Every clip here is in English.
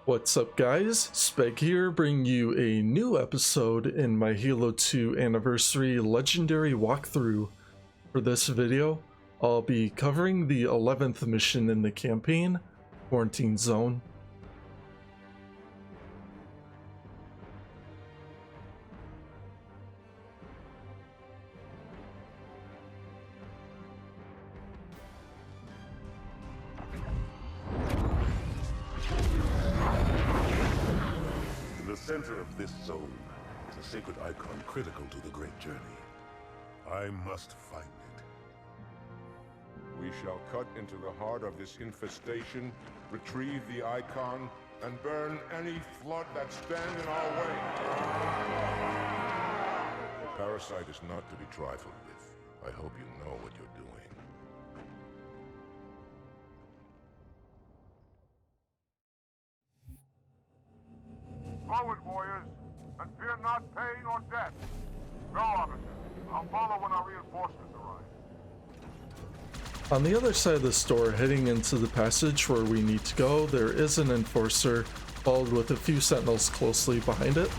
What's up guys, Speg here, bringing you a new episode in my Halo 2 Anniversary Legendary walkthrough. For this video, I'll be covering the 11th mission in the campaign, Quarantine Zone. The center of this zone is a sacred icon critical to the great journey. I must find it. We shall cut into the heart of this infestation, retrieve the icon, and burn any flood that stand in our way. The parasite is not to be trifled with. I hope you know what you're doing. Forward, warriors, and fear not pain or death. Go, Arbiter. I'll follow when our reinforcements arrive. On the other side of the store, heading into the passage where we need to go, there is an enforcer, followed with a few sentinels closely behind it.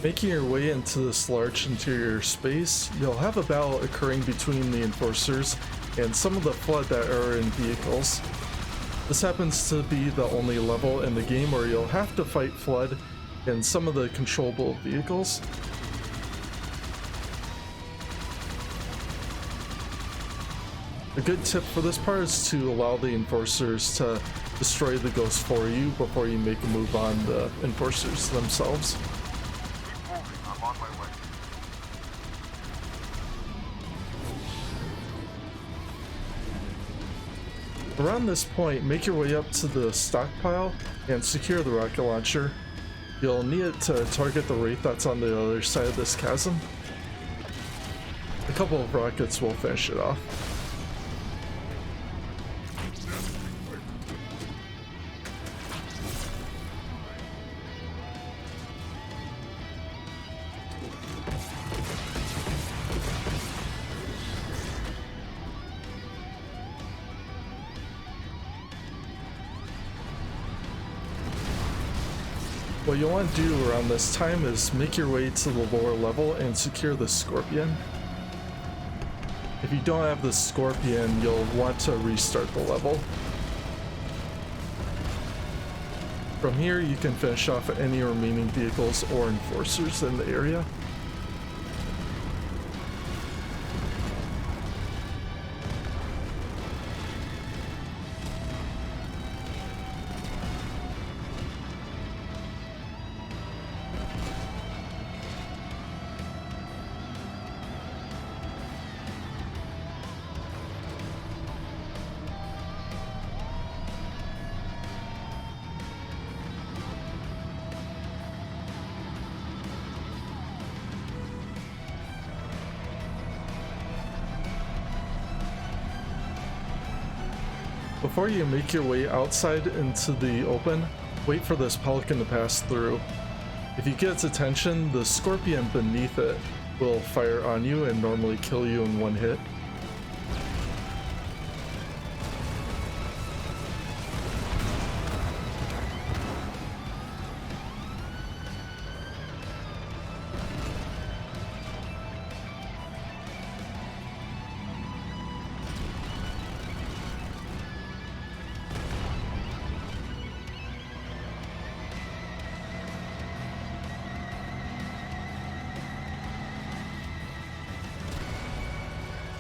Making your way into this large interior space, you'll have a battle occurring between the enforcers and some of the Flood that are in vehicles. This happens to be the only level in the game where you'll have to fight Flood in some of the controllable vehicles. A good tip for this part is to allow the enforcers to destroy the ghosts for you before you make a move on the enforcers themselves. I'm on my way. Around this point, make your way up to the stockpile and secure the rocket launcher. You'll need it to target the wraith that's on the other side of this chasm. A couple of rockets will finish it off. What you'll want to do around this time is make your way to the lower level and secure the Scorpion. If you don't have the Scorpion, you'll want to restart the level. From here, you can finish off any remaining vehicles or enforcers in the area. Before you make your way outside into the open, wait for this pelican to pass through. If you get its attention, the Scorpion beneath it will fire on you and normally kill you in one hit.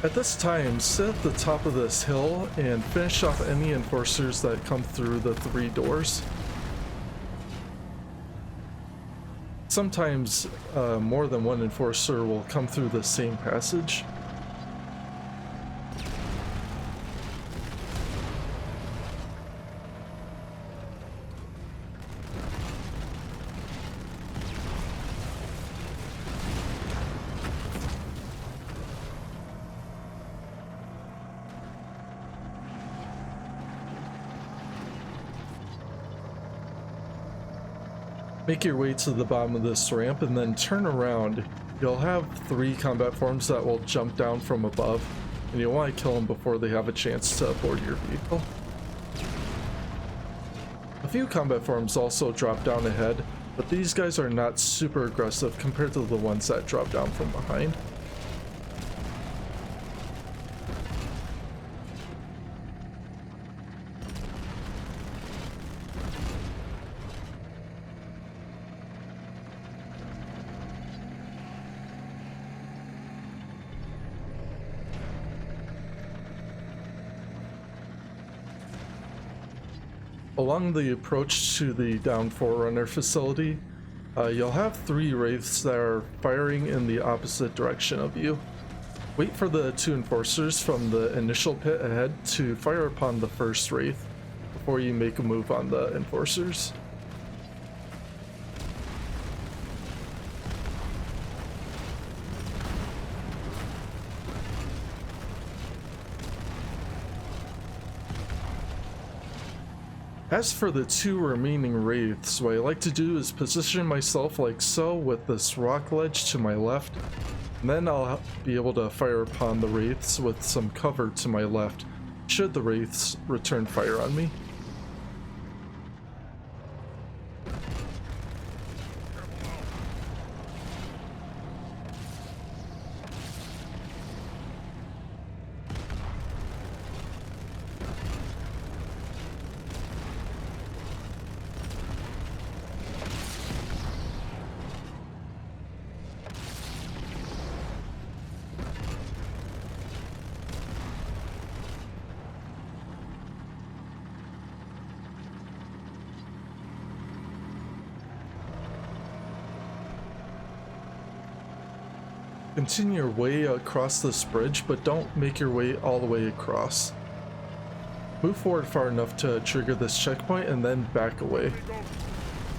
At this time, sit at the top of this hill and finish off any enforcers that come through the 3 doors. Sometimes more than one enforcer will come through the same passage. Make your way to the bottom of this ramp and then turn around. You'll have 3 combat forms that will jump down from above, and you'll want to kill them before they have a chance to board your vehicle. A few combat forms also drop down ahead, but these guys are not super aggressive compared to the ones that drop down from behind. Along the approach to the down Forerunner facility, you'll have 3 wraiths that are firing in the opposite direction of you. Wait for the 2 enforcers from the initial pit ahead to fire upon the first wraith before you make a move on the enforcers. As for the 2 remaining wraiths, what I like to do is position myself like so with this rock ledge to my left, and then I'll be able to fire upon the wraiths with some cover to my left, should the wraiths return fire on me. Continue your way across this bridge, but don't make your way all the way across. Move forward far enough to trigger this checkpoint and then back away.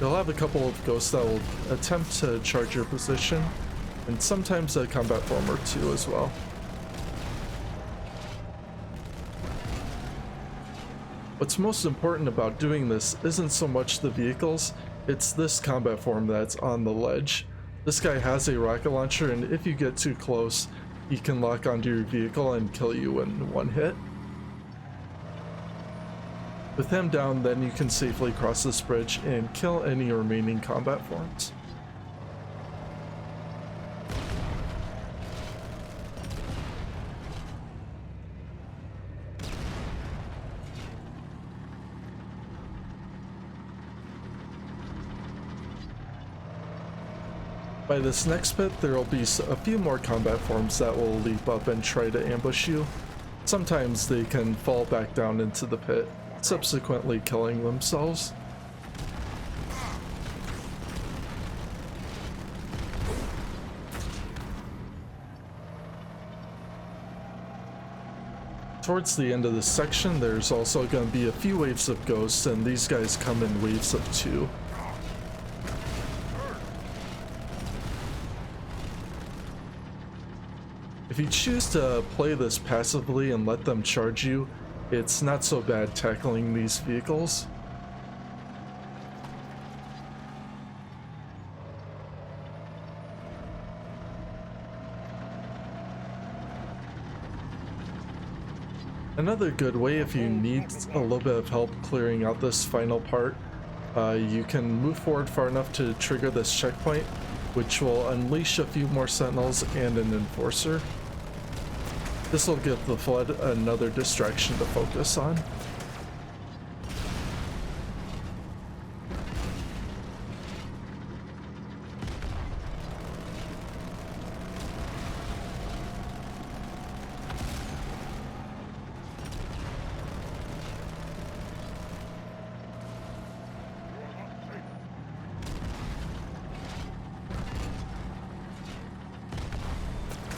You'll have a couple of ghosts that will attempt to charge your position, and sometimes a combat form or 2 as well. What's most important about doing this isn't so much the vehicles, it's this combat form that's on the ledge. This guy has a rocket launcher, and if you get too close, he can lock onto your vehicle and kill you in 1 hit. With him down, then you can safely cross this bridge and kill any remaining combat forms. By this next pit, there will be a few more combat forms that will leap up and try to ambush you. Sometimes they can fall back down into the pit, subsequently killing themselves. Towards the end of this section, there's also going to be a few waves of ghosts, and these guys come in waves of 2. If you choose to play this passively and let them charge you, it's not so bad tackling these vehicles. Another good way, if you need a little bit of help clearing out this final part, you can move forward far enough to trigger this checkpoint, which will unleash a few more Sentinels and an Enforcer. This will give the Flood another distraction to focus on.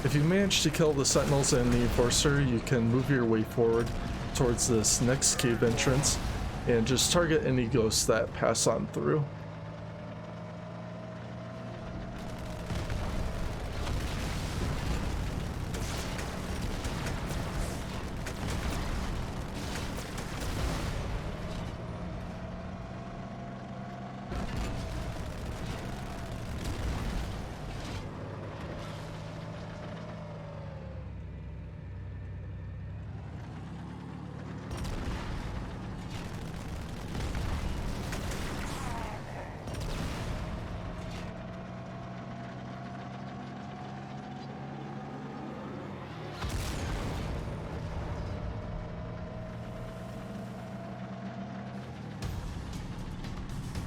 If you manage to kill the Sentinels and the Enforcer, you can move your way forward towards this next cave entrance and just target any ghosts that pass on through.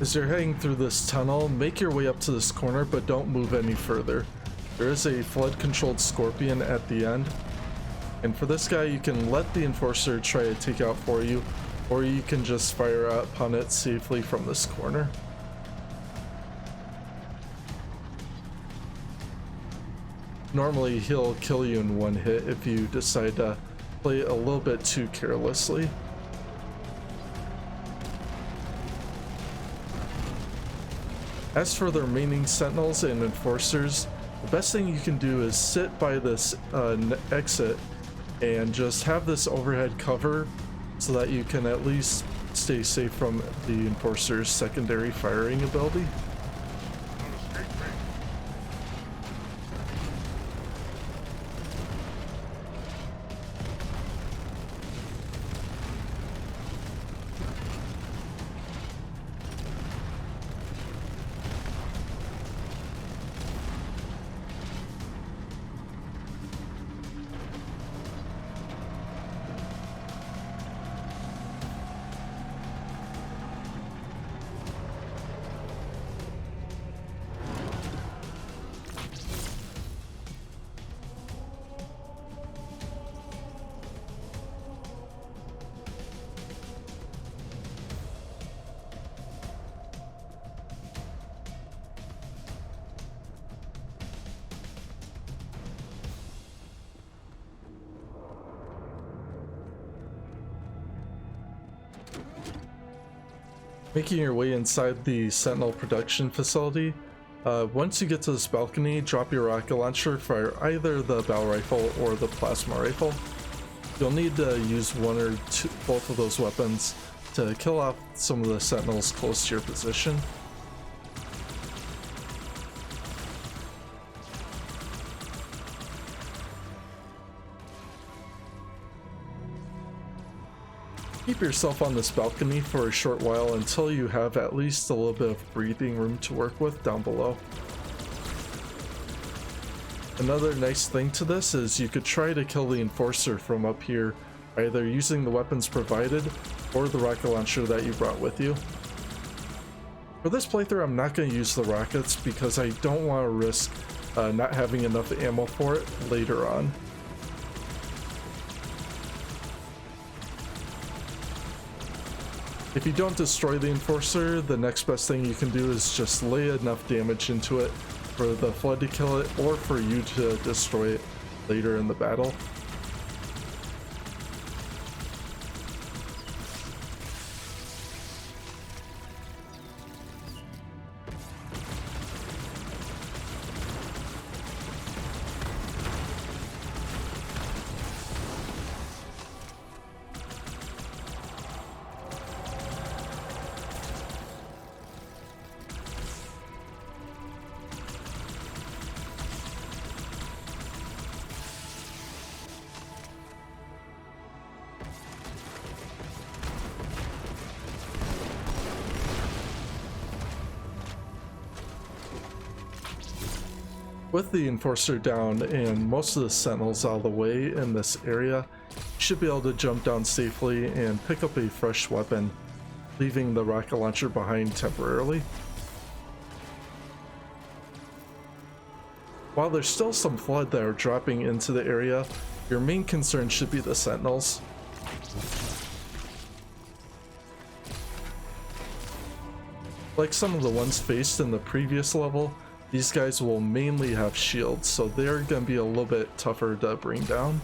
As you're heading through this tunnel, make your way up to this corner, but don't move any further. There is a flood-controlled scorpion at the end, and for this guy you can let the enforcer try to take out for you, or you can just fire upon it safely from this corner. Normally he'll kill you in one hit if you decide to play it a little bit too carelessly. As for the remaining sentinels and enforcers, the best thing you can do is sit by this exit and just have this overhead cover so that you can at least stay safe from the enforcer's secondary firing ability. Making your way inside the Sentinel production facility, once you get to this balcony, drop your rocket launcher, fire either the battle rifle or the plasma rifle. You'll need to use one or both of those weapons to kill off some of the Sentinels close to your position. Keep yourself on this balcony for a short while until you have at least a little bit of breathing room to work with down below. Another nice thing to this is you could try to kill the enforcer from up here, either using the weapons provided or the rocket launcher that you brought with you. For this playthrough, I'm not going to use the rockets because I don't want to risk not having enough ammo for it later on. If you don't destroy the enforcer, the next best thing you can do is just lay enough damage into it for the flood to kill it, or for you to destroy it later in the battle. With the enforcer down and most of the sentinels out of the way in this area, you should be able to jump down safely and pick up a fresh weapon, leaving the rocket launcher behind temporarily. While there's still some flood that are dropping into the area, your main concern should be the sentinels. Like some of the ones faced in the previous level, these guys will mainly have shields, so they're going to be a little bit tougher to bring down.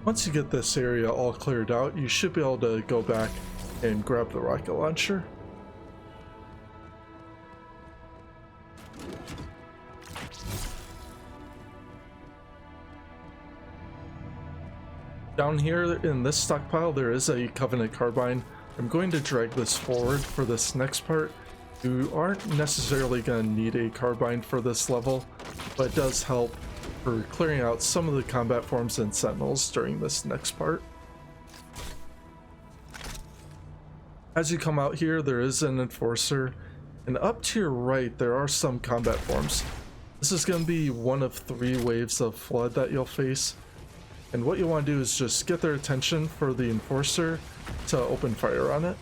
Once you get this area all cleared out, you should be able to go back and grab the rocket launcher. Down here in this stockpile, there is a Covenant carbine. I'm going to drag this forward for this next part. You aren't necessarily going to need a carbine for this level, but it does help for clearing out some of the combat forms and sentinels during this next part. As you come out here, there is an enforcer, and up to your right there are some combat forms. This is going to be one of 3 waves of flood that you'll face, and what you want to do is just get their attention for the enforcer to open fire on it.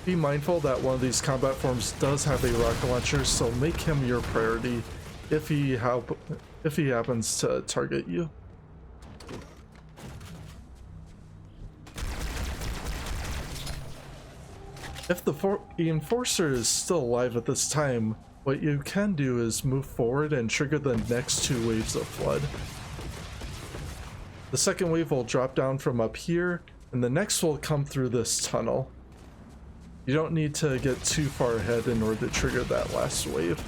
Be mindful that one of these combat forms does have a rocket launcher, so make him your priority if he happens to target you. If the enforcer is still alive at this time, what you can do is move forward and trigger the next 2 waves of flood. The second wave will drop down from up here, and the next will come through this tunnel. You don't need to get too far ahead in order to trigger that last wave.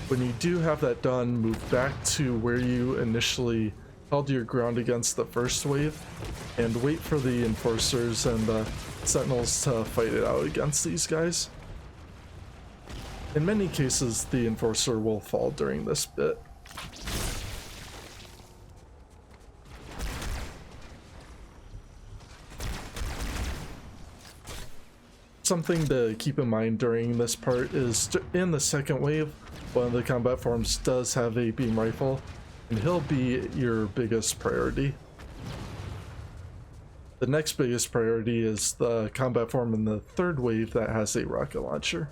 When you do have that done, move back to where you initially held your ground against the first wave, and wait for the enforcers and the sentinels to fight it out against these guys. In many cases, the enforcer will fall during this bit. Something to keep in mind during this part is in the second wave, one of the combat forms does have a beam rifle, and he'll be your biggest priority. The next biggest priority is the combat form in the third wave that has a rocket launcher.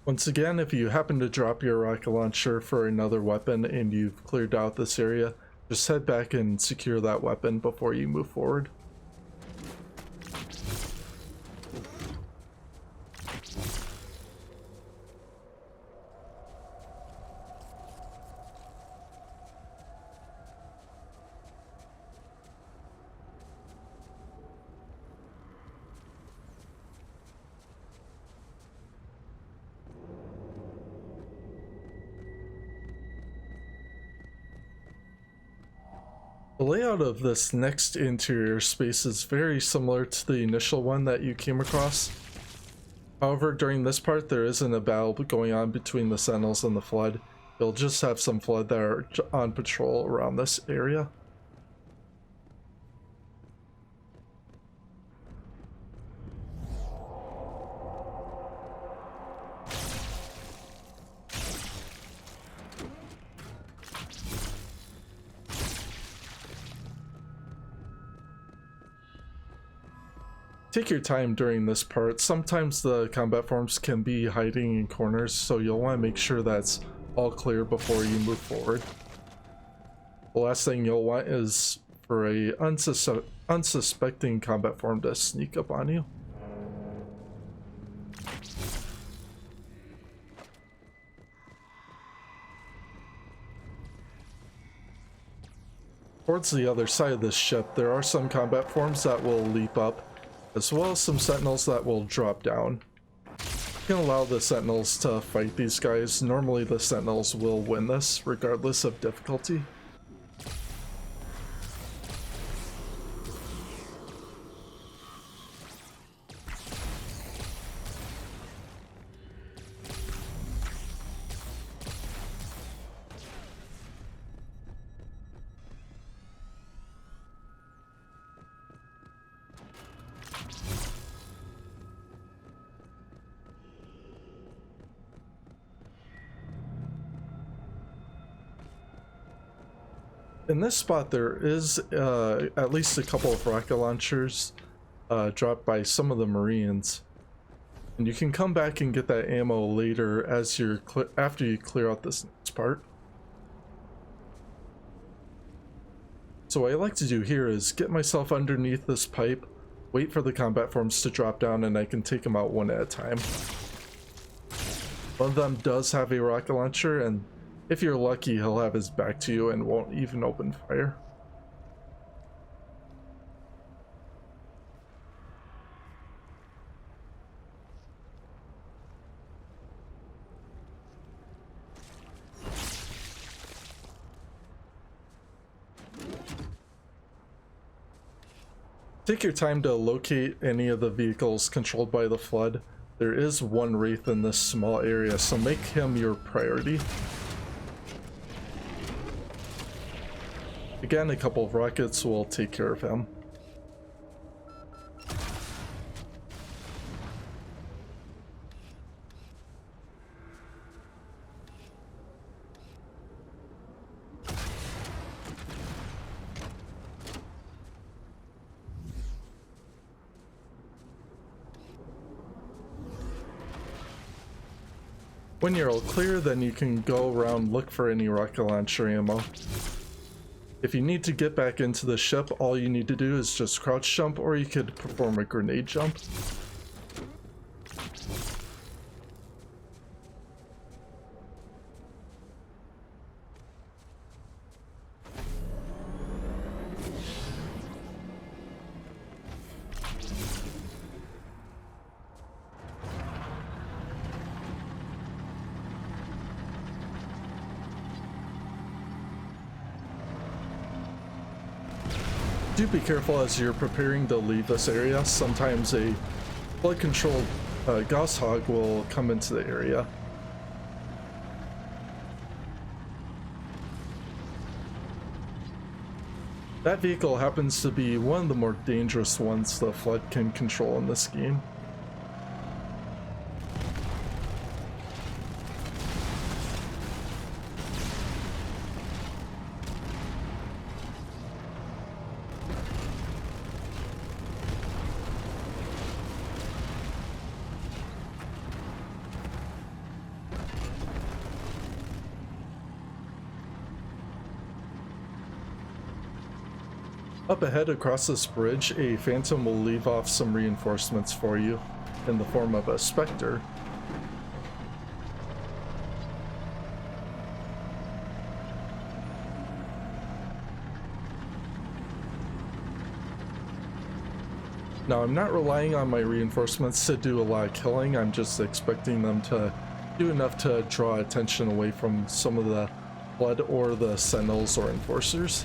Once again, if you happen to drop your rocket launcher for another weapon and you've cleared out this area, just head back and secure that weapon before you move forward. The layout of this next interior space is very similar to the initial one that you came across. However, during this part there isn't a battle going on between the Sentinels and the Flood. You'll just have some Flood that are on patrol around this area. Take your time during this part. Sometimes the combat forms can be hiding in corners, so you'll want to make sure that's all clear before you move forward. The last thing you'll want is for a unsuspecting combat form to sneak up on you. Towards the other side of this ship, there are some combat forms that will leap up, as well as some sentinels that will drop down. You can allow the sentinels to fight these guys. Normally the sentinels will win this, regardless of difficulty. In this spot, there is at least a couple of rocket launchers dropped by some of the Marines. And you can come back and get that ammo later as you're after you clear out this next part. So what I like to do here is get myself underneath this pipe, wait for the combat forms to drop down, and I can take them out one at a time. One of them does have a rocket launcher, and if you're lucky, he'll have his back to you and won't even open fire. Take your time to locate any of the vehicles controlled by the Flood. There is one Wraith in this small area, so make him your priority. Again, a couple of rockets will take care of him. When you're all clear, then you can go around, look for any rocket launcher ammo. If you need to get back into the ship, all you need to do is just crouch jump, or you could perform a grenade jump. Do be careful as you're preparing to leave this area. Sometimes a flood controlled Gauss Hog will come into the area. That vehicle happens to be one of the more dangerous ones the Flood can control in this game. Up ahead across this bridge, a Phantom will leave off some reinforcements for you in the form of a Spectre. Now, I'm not relying on my reinforcements to do a lot of killing. I'm just expecting them to do enough to draw attention away from some of the Flood or the Sentinels or Enforcers.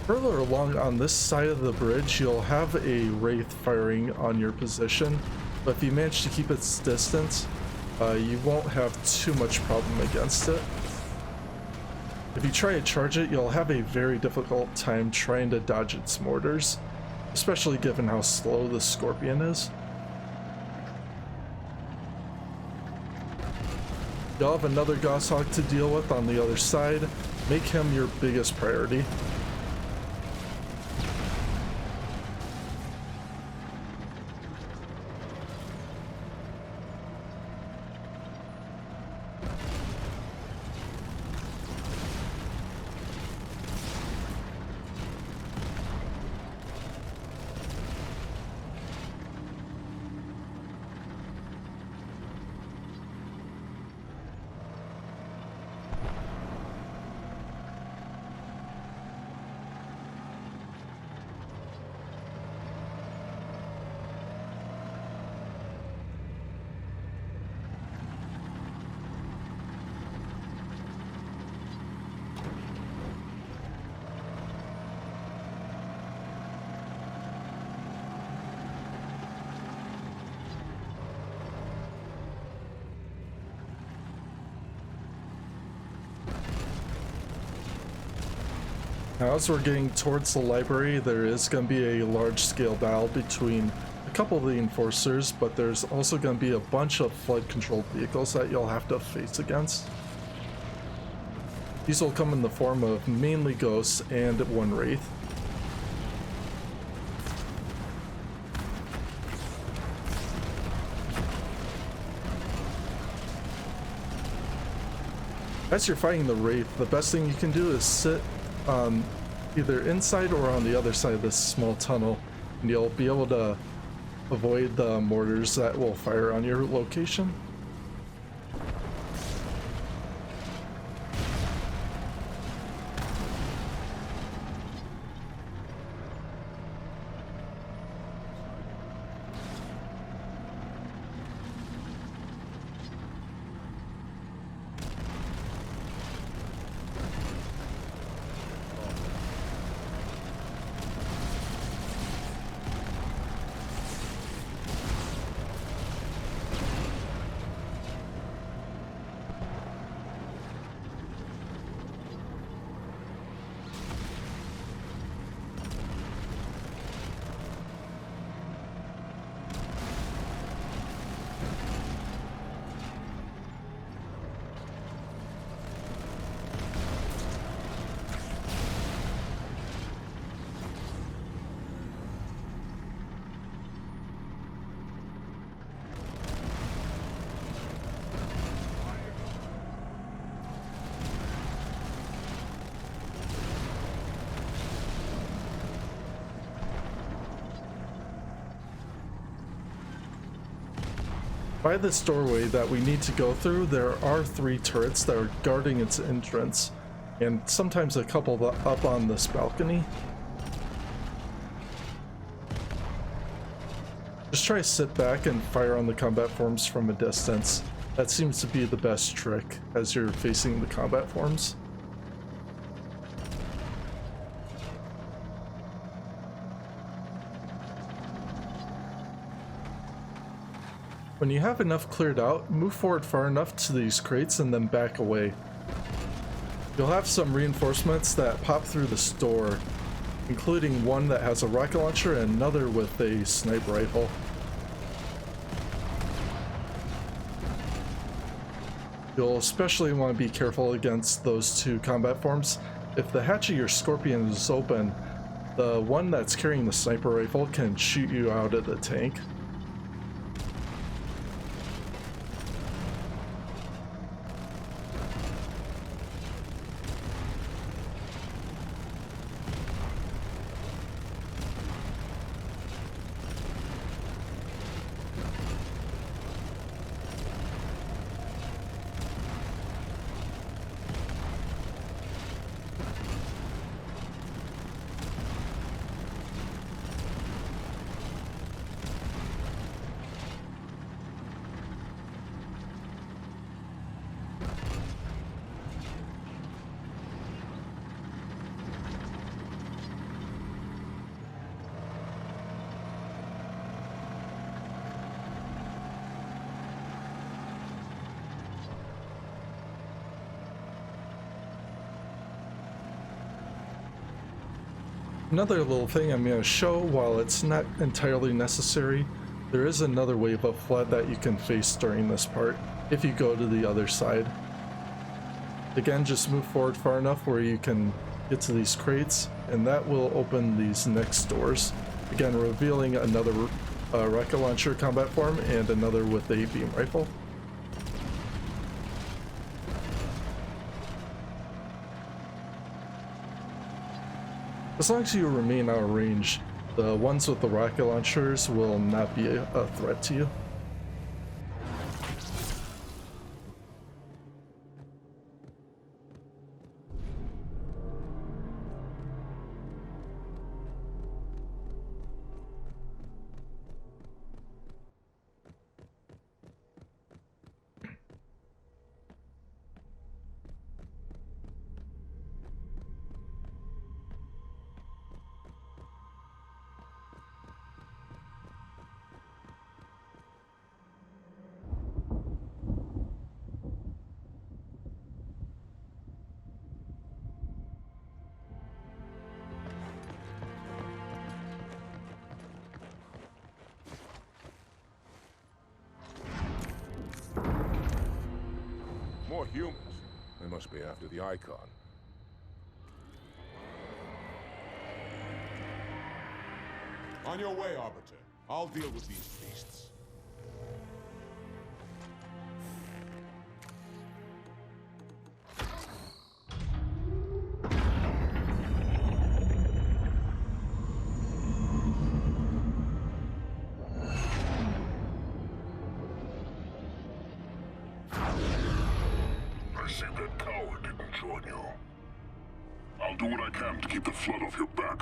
Further along on this side of the bridge, you'll have a Wraith firing on your position, but if you manage to keep its distance, you won't have too much problem against it. If you try to charge it, you'll have a very difficult time trying to dodge its mortars, especially given how slow the Scorpion is. You'll have another Gauss Hog to deal with on the other side. Make him your biggest priority. Now, as we're getting towards the library, there is going to be a large-scale battle between a couple of the Enforcers, but there's also going to be a bunch of Flood-controlled vehicles that you'll have to face against. These will come in the form of mainly ghosts and one wraith. As you're fighting the wraith, the best thing you can do is sit either inside or on the other side of this small tunnel, and you'll be able to avoid the mortars that will fire on your location. By this doorway that we need to go through, there are 3 turrets that are guarding its entrance, and sometimes a couple up on this balcony. Just try to sit back and fire on the combat forms from a distance. That seems to be the best trick as you're facing the combat forms. When you have enough cleared out, move forward far enough to these crates and then back away. You'll have some reinforcements that pop through this door, including one that has a rocket launcher and another with a sniper rifle. You'll especially want to be careful against those 2 combat forms. If the hatch of your Scorpion is open, the one that's carrying the sniper rifle can shoot you out of the tank. Another little thing I'm going to show, while it's not entirely necessary, there is another wave of flood that you can face during this part if you go to the other side. Again, just move forward far enough where you can get to these crates, and that will open these next doors. Again, revealing another rocket launcher combat form and another with a beam rifle. As long as you remain out of range, the ones with the rocket launchers will not be a threat to you. More humans. They must be after the icon. On your way, Arbiter. I'll deal with these beasts. I see that coward didn't join you. I'll do what I can to keep the Flood off your back.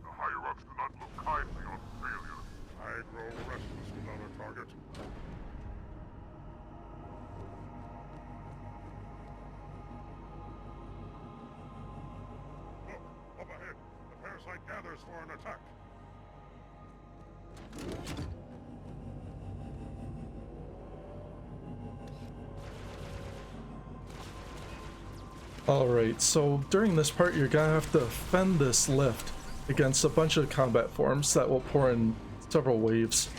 The higher-ups do not look kindly on failure. I grow restless without a target. Look, up ahead. The parasite gathers for an attack. Alright, so during this part you're gonna have to defend this lift against a bunch of combat forms that will pour in several waves.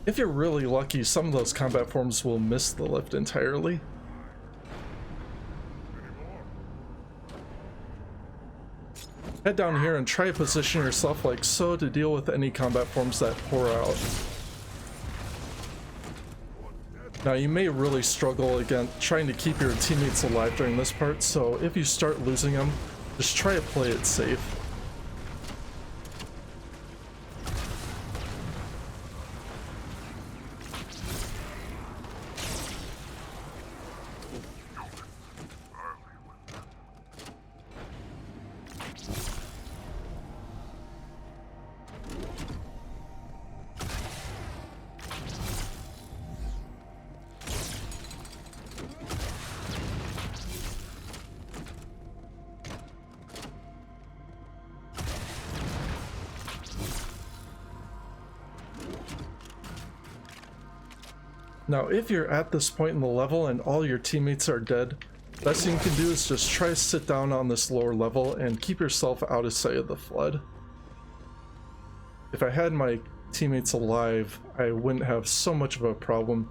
If you're really lucky, some of those combat forms will miss the lift entirely. Head down here and try to position yourself like so to deal with any combat forms that pour out. Now you may really struggle again trying to keep your teammates alive during this part, so if you start losing them, just try to play it safe. Now, if you're at this point in the level and all your teammates are dead, the best thing you can do is just try to sit down on this lower level and keep yourself out of sight of the Flood. If I had my teammates alive, I wouldn't have so much of a problem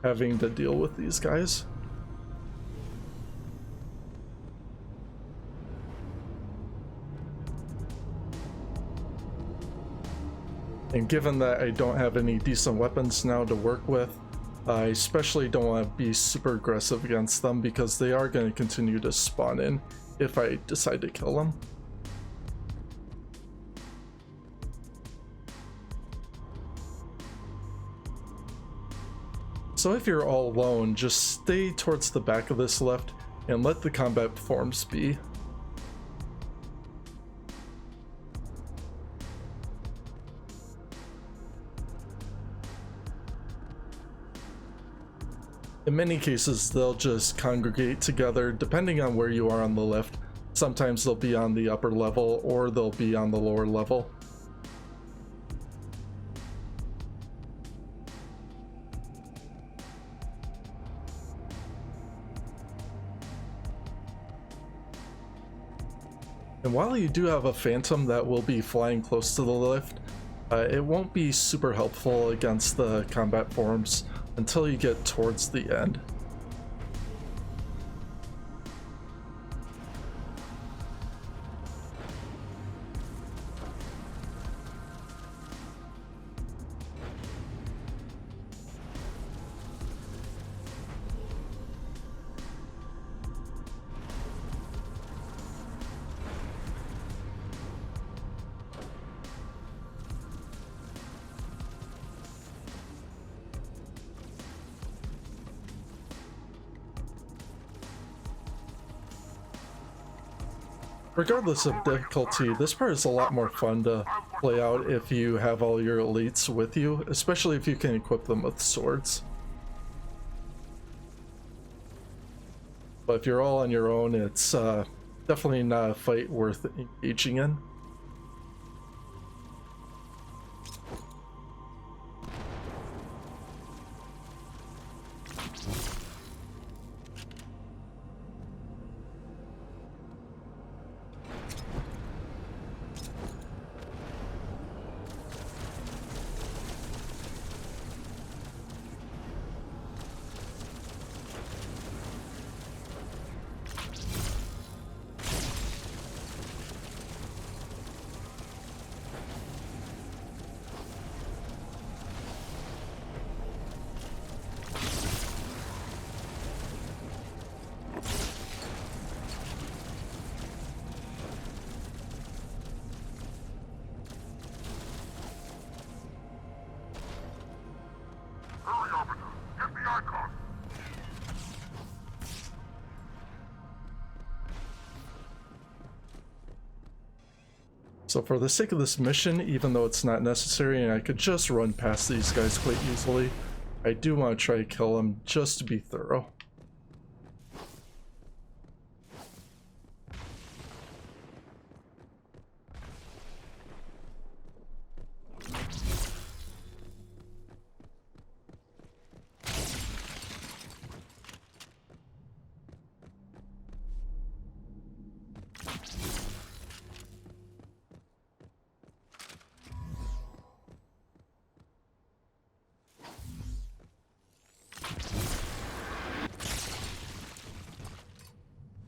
having to deal with these guys. And given that I don't have any decent weapons now to work with, I especially don't want to be super aggressive against them because they are going to continue to spawn in if I decide to kill them. So if you're all alone, just stay towards the back of this lift and let the combat forms be. In many cases, they'll just congregate together depending on where you are on the lift. Sometimes they'll be on the upper level or they'll be on the lower level. And while you do have a phantom that will be flying close to the lift, it won't be super helpful against the combat forms until you get towards the end. Regardless of difficulty, this part is a lot more fun to play out if you have all your elites with you, especially if you can equip them with swords. But if you're all on your own, it's definitely not a fight worth engaging in. So for the sake of this mission, even though it's not necessary and I could just run past these guys quite easily, I do want to try to kill them just to be thorough.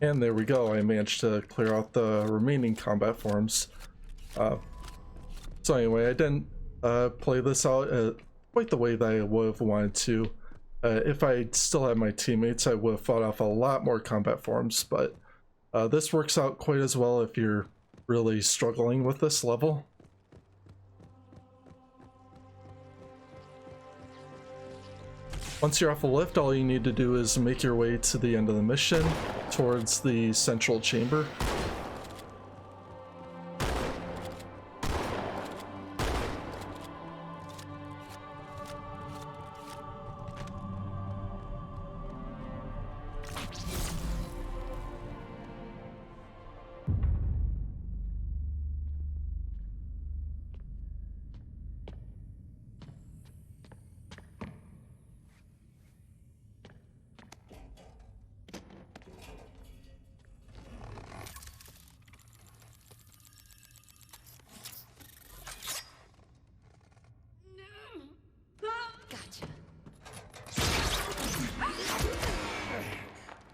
And there we go, I managed to clear out the remaining combat forms. So anyway, I didn't play this out quite the way that I would have wanted to. If I still had my teammates, I would have fought off a lot more combat forms, but this works out quite as well if you're really struggling with this level. Once you're off the lift, all you need to do is make your way to the end of the mission, towards the central chamber.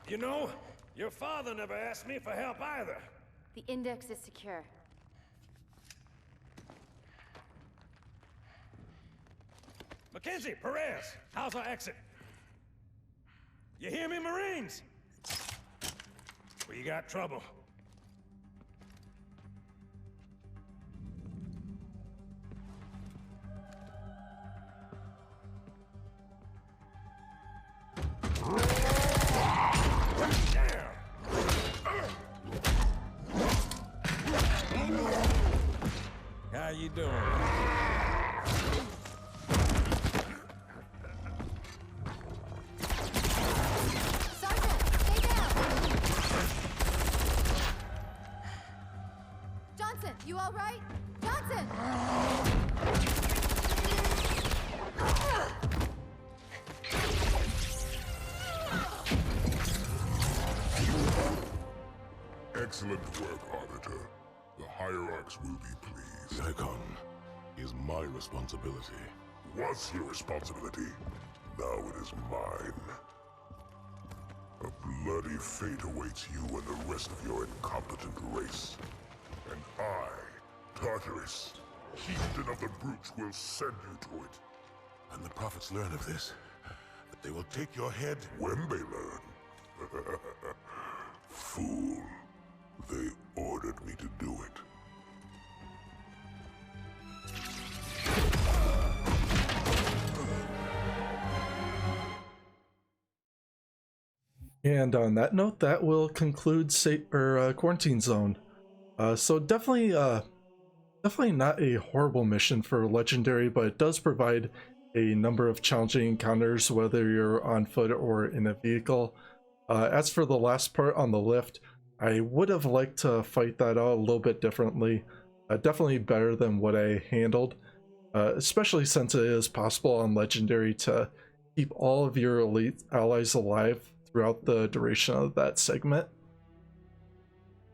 You know, your father never asked me for help either. The index is secure. Mackenzie, Perez, how's our exit? You hear me, Marines? We got trouble. How you doing? Sergeant, stay down! Johnson, you all right? Johnson! Excellent work, Arbiter. The hierarchs will be pleased. The Icon is my responsibility. Was your responsibility. Now it is mine. A bloody fate awaits you and the rest of your incompetent race. And I, Tartarus, chieftain of the brutes, will send you to it. And the prophets learn of this, that they will take your head. When they learn. Fool. They ordered me to do it. And on that note, that will conclude Quarantine Zone. So definitely not a horrible mission for Legendary, but it does provide a number of challenging encounters, whether you're on foot or in a vehicle. As for the last part on the lift, I would have liked to fight that out a little bit differently. Definitely better than what I handled, especially since it is possible on Legendary to keep all of your elite allies alive throughout the duration of that segment.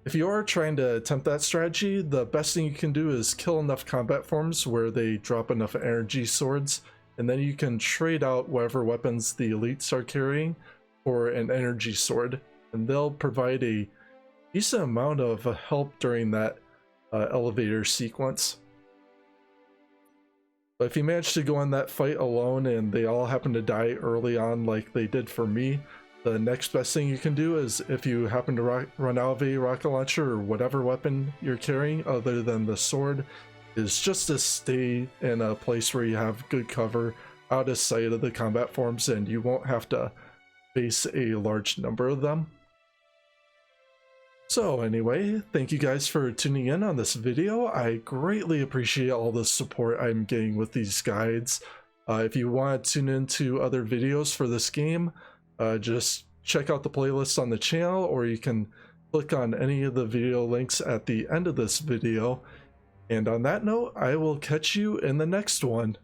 If you are trying to attempt that strategy, the best thing you can do is kill enough combat forms where they drop enough energy swords, and then you can trade out whatever weapons the elites are carrying for an energy sword, and they'll provide a decent amount of help during that elevator sequence. But if you manage to go on that fight alone and they all happen to die early on like they did for me, the next best thing you can do is, if you happen to run out of a rocket launcher or whatever weapon you're carrying other than the sword, is just to stay in a place where you have good cover out of sight of the combat forms and you won't have to face a large number of them. So anyway, thank you guys for tuning in on this video. I greatly appreciate all the support I'm getting with these guides. If you want to tune into other videos for this game, just check out the playlist on the channel, or you can click on any of the video links at the end of this video. And on that note, I will catch you in the next one.